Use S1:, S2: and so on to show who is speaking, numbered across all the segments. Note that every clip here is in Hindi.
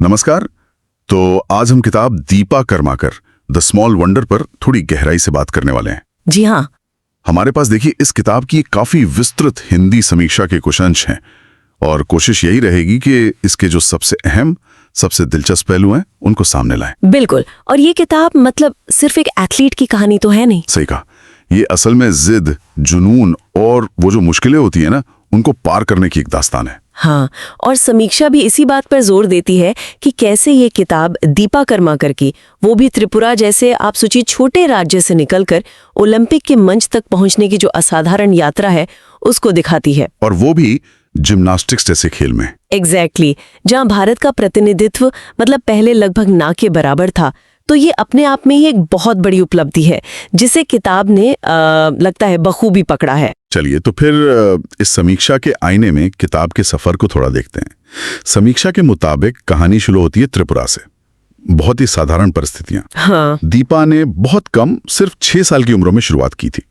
S1: नमस्कार। तो आज हम किताब Deepa Karmakar the small wonder पर थोड़ी गहराई से बात करने वाले हैं।
S2: जी हाँ।
S1: हमारे पास देखिए इस किताब की काफी विस्तृत हिंदी समीक्षा के कुछ अंश हैं और कोशिश यही रहेगी कि इसके जो सबसे अहम सबसे दिलचस्प पहलू हैं उनको सामने लाएं।
S2: बिल्कुल। और ये किताब मतलब सिर्फ एक एथलीट की कहानी तो है नहीं।
S1: सही कहा। ये असल में जिद, जुनून और वो जो मुश्किलें होती है ना उनको पार करने की एक दास्तान है।
S2: हाँ, और समीक्षा भी इसी बात पर जोर देती है कि कैसे ये किताब दीपा कर्माकर की, वो भी त्रिपुरा जैसे आप सोचिए छोटे राज्य से निकलकर ओलंपिक के मंच तक पहुंचने की जो असाधारण यात्रा है उसको दिखाती है।
S1: और वो भी जिम्नास्टिक्स जैसे खेल में।
S2: एग्जैक्टली, जहां भारत का प्रतिनिधित्व मतलब पहले लगभग ना के बराबर था। तो ये अपने आप में ही एक बहुत बड़ी उपलब्धि है जिसे किताब ने लगता है बखूबी पकड़ा है।
S1: चलिए तो फिर इस समीक्षा के आईने में किताब के सफर को थोड़ा देखते हैं। समीक्षा के मुताबिक कहानी शुरू होती है त्रिपुरा से। बहुत ही साधारण परिस्थितियां।
S2: हाँ।
S1: दीपा ने बहुत कम, सिर्फ 6 साल की उम्र में शुरुआत की थी।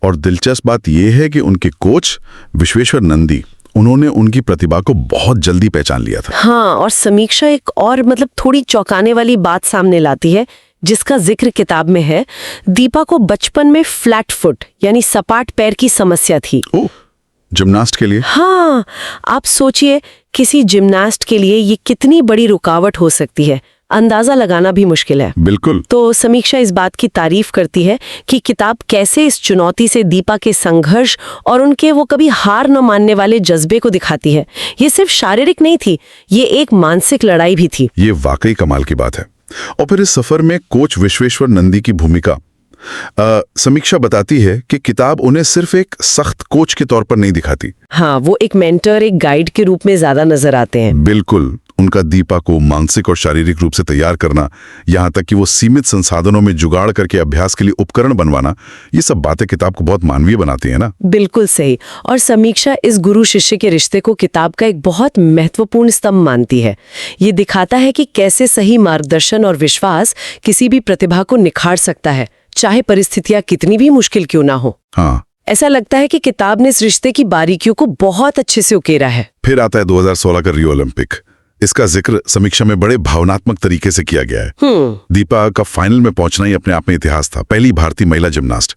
S1: और दिलचस्प बात यह है कि उनके कोच विश्वेश्वर नंदी, उन्होंने उनकी प्रतिभा को बहुत जल्दी पहचान लिया था।
S2: हाँ, और समीक्षा एक और मतलब थोड़ी चौंकाने वाली बात सामने लाती है जिसका जिक्र किताब में है। दीपा को बचपन में फ्लैट फुट यानी सपाट पैर की समस्या थी।
S1: ओह, जिम्नास्ट के लिए?
S2: हाँ, आप सोचिए किसी जिम्नास्ट के लिए ये कितनी बड़ी रुकावट हो सकती है, अंदाजा लगाना भी मुश्किल है।
S1: बिल्कुल।
S2: तो समीक्षा इस बात की तारीफ करती है कि किताब कैसे इस चुनौती से दीपा के संघर्ष और उनके वो कभी हार न मानने वाले जज्बे को दिखाती है। ये सिर्फ शारीरिक नहीं थी, ये एक मानसिक लड़ाई भी थी।
S1: ये वाकई कमाल की बात है। और फिर इस सफर में कोच विश्वेश्वर नंदी की भूमिका। समीक्षा बताती है कि किताब उन्हें सिर्फ एक सख्त कोच के तौर पर नहीं दिखाती।
S2: हाँ, वो एक मेंटर, एक गाइड के रूप में ज्यादा नजर आते हैं।
S1: बिल्कुल। उनका दीपा को मानसिक और शारीरिक रूप से तैयार करना, यहाँ तक कि वो सीमित संसाधनों में जुगाड़ करके अभ्यास के लिए उपकरण बनवाना, ये सब बातें किताब को बहुत मानवीय बनाती है ना।
S2: बिल्कुल सही। और समीक्षा इस गुरु शिष्य के रिश्ते को किताब का एक बहुत महत्वपूर्ण स्तंभ मानती है। ये दिखाता है कि कैसे सही मार्गदर्शन और विश्वास किसी भी प्रतिभा को निखार सकता है, चाहे परिस्थितियां कितनी भी मुश्किल क्यों ना हो।
S1: हाँ।
S2: ऐसा लगता है कि किताब ने इस रिश्ते की बारीकियों को बहुत अच्छे से उकेरा है।
S1: फिर आता है 2016 का रियो ओलंपिक। इसका जिक्र समीक्षा में बड़े भावनात्मक तरीके से किया गया है। दीपा का फाइनल में पहुंचना ही अपने आप में इतिहास था। पहली भारतीय महिला जिम्नास्ट।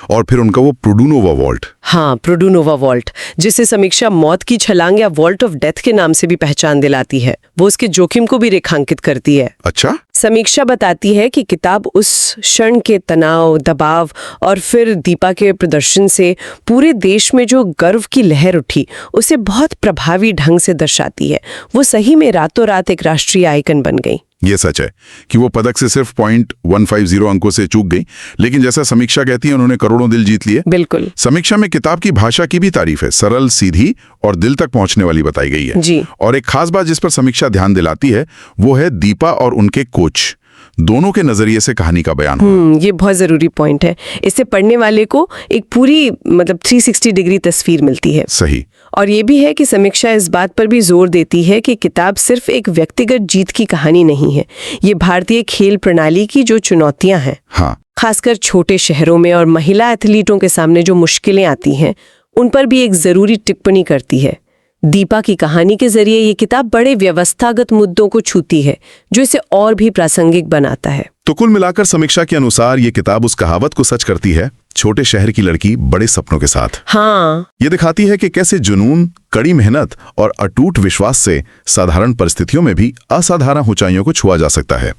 S1: और फिर उनका वो प्रोडूनोवा वॉल्ट।
S2: हाँ, प्रोडूनोवा वॉल्ट, जिसे समीक्षा मौत की छलांग या वॉल्ट ऑफ डेथ के नाम से भी पहचान दिलाती है। वो उसके जोखिम को भी रेखांकित करती है।
S1: अच्छा।
S2: समीक्षा बताती है कि किताब उस क्षण के तनाव, दबाव और फिर दीपा के प्रदर्शन से पूरे देश में जो गर्व की लहर उठी, उसे बहुत प्रभावी ढंग से दर्शाती है। वो सही में रातों रात एक राष्ट्रीय आइकन बन गई।
S1: ये सच है कि वो पदक से सिर्फ 0.150 अंकों से चूक गई, लेकिन जैसा समीक्षा कहती है उन्होंने करोड़ों दिल जीत लिए।
S2: बिल्कुल।
S1: समीक्षा में किताब की भाषा की भी तारीफ है। सरल, सीधी और दिल तक पहुंचने वाली बताई गई है।
S2: जी।
S1: और एक खास बात जिस पर समीक्षा ध्यान दिलाती है वो है दीपा और उनके कोच दोनों के नजरिए से कहानी का बयान हो।
S2: ये बहुत जरूरी पॉइंट है। इससे पढ़ने वाले को एक पूरी मतलब 360 डिग्री तस्वीर मिलती है।
S1: सही।
S2: और ये भी है कि समीक्षा इस बात पर भी जोर देती है कि किताब सिर्फ एक व्यक्तिगत जीत की कहानी नहीं है। ये भारतीय खेल प्रणाली की जो चुनौतियां हैं,
S1: हाँ,
S2: खासकर छोटे शहरों में और महिला एथलीटों के सामने जो मुश्किलें आती हैं, उन पर भी एक जरूरी टिप्पणी करती है। दीपा की कहानी के जरिए ये किताब बड़े व्यवस्थागत मुद्दों को छूती है जो इसे और भी प्रासंगिक बनाता है।
S1: तो कुल मिलाकर समीक्षा के अनुसार ये किताब उस कहावत को सच करती है, छोटे शहर की लड़की बड़े सपनों के साथ।
S2: हाँ,
S1: ये दिखाती है कि कैसे जुनून, कड़ी मेहनत और अटूट विश्वास से साधारण परिस्थितियों में भी असाधारण ऊंचाइयों को छुआ जा सकता है।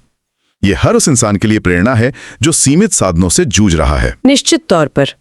S1: ये हर उस इंसान के लिए प्रेरणा है जो सीमित साधनों से जूझ रहा है।
S2: निश्चित तौर पर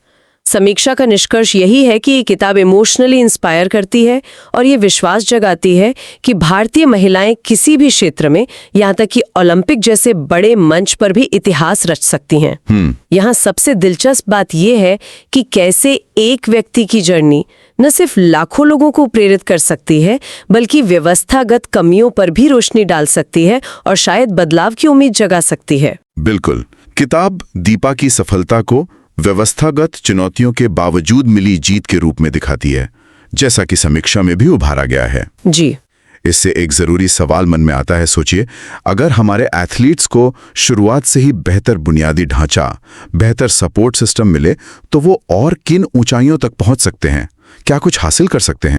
S2: समीक्षा का निष्कर्ष यही है कि ये किताब इमोशनली इंस्पायर करती है और ये विश्वास जगाती है कि भारतीय महिलाएं किसी भी क्षेत्र में, यहाँ तक कि ओलंपिक जैसे बड़े मंच पर भी इतिहास रच सकती हैं। यहाँ सबसे दिलचस्प बात यह है कि कैसे एक व्यक्ति की जर्नी न सिर्फ लाखों लोगों को प्रेरित कर सकती है, बल्कि व्यवस्थागत कमियों पर भी रोशनी डाल सकती है और शायद बदलाव की उम्मीद जगा सकती है।
S1: बिल्कुल। किताब दीपा की सफलता को व्यवस्थागत चुनौतियों के बावजूद मिली जीत के रूप में दिखाती है, जैसा कि समीक्षा में भी उभारा गया है।
S2: जी।
S1: इससे एक जरूरी सवाल मन में आता है। सोचिए, अगर हमारे एथलीट्स को शुरुआत से ही बेहतर बुनियादी ढांचा, बेहतर सपोर्ट सिस्टम मिले तो वो और किन ऊंचाइयों तक पहुंच सकते हैं, क्या कुछ हासिल कर सकते हैं।